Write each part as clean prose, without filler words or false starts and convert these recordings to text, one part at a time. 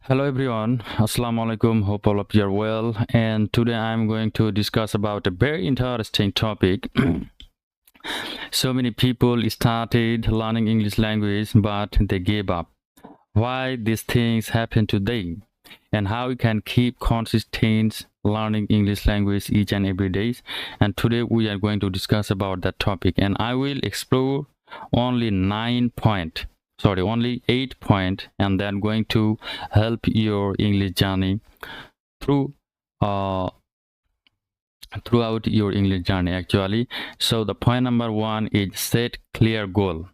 Hello everyone, Assalamu alaikum, hope all of you are well, and today I'm going to discuss about a very interesting topic. So many people started learning English language but they gave up. Why these things happen today and how you can keep consistent learning English language each and every day. And today we are going to discuss about that topic, and I will explore only 8 point, and then going to help your English journey through uh, throughout your English journey actually. So the point number 1 is set clear goal.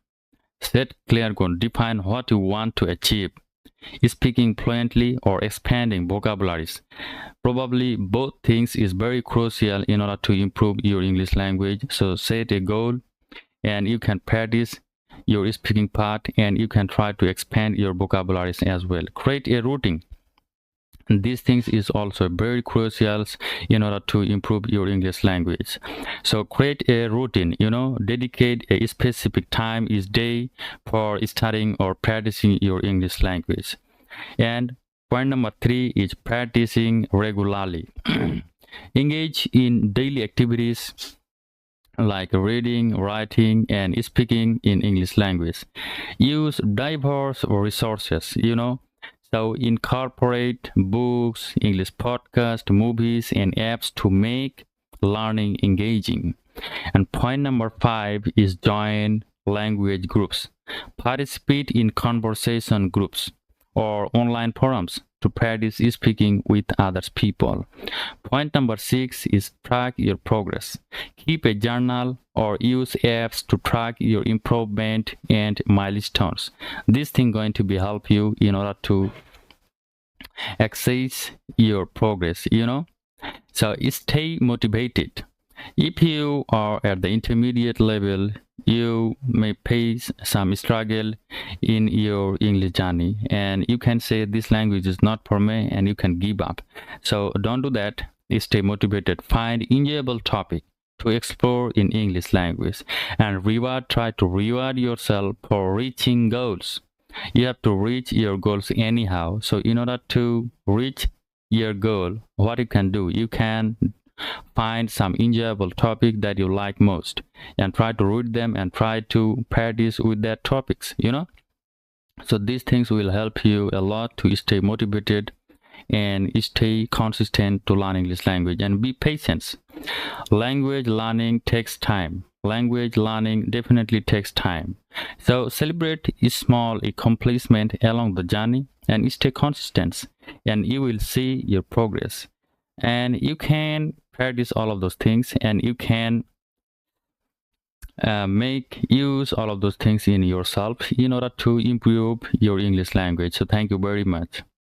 Set clear goal. Define what you want to achieve. Speaking fluently or expanding vocabularies. Probably both things is very crucial in order to improve your English language. So set a goal and you can practice your speaking part, and you can try to expand your vocabularies as well. Create a routine. These things is also very crucial in order to improve your English language. So create a routine, dedicate a specific time each day for studying or practicing your English language. And point number 3 is practicing regularly. Engage in daily activities like reading, writing, and speaking in English language. Use diverse resources, so incorporate books, English podcasts, movies, and apps to make learning engaging. And point number 5 is join language groups. Participate in conversation groups or online forums to practice speaking with other people. Point number 6 is track your progress. Keep a journal or use apps to track your improvement and milestones. This thing going to be help you in order to access your progress, So stay motivated. If you are at the intermediate level, you may face some struggle in your English journey, and you can say this language is not for me, and you can give up. So don't do that. Stay motivated. Find enjoyable topic to explore in English language, and try to reward yourself for reaching goals. You have to reach your goals anyhow. So in order to reach your goal, what you can do, you can find some enjoyable topic that you like most and try to read them and try to practice with that topics. So these things will help you a lot to stay motivated and stay consistent to learn English language, and be patient. Language learning takes time. Language learning definitely takes time. So celebrate a small accomplishment along the journey and stay consistent, and you will see your progress. And you can practice all of those things, and you can make use all of those things in yourself in order to improve your English language. So thank you very much.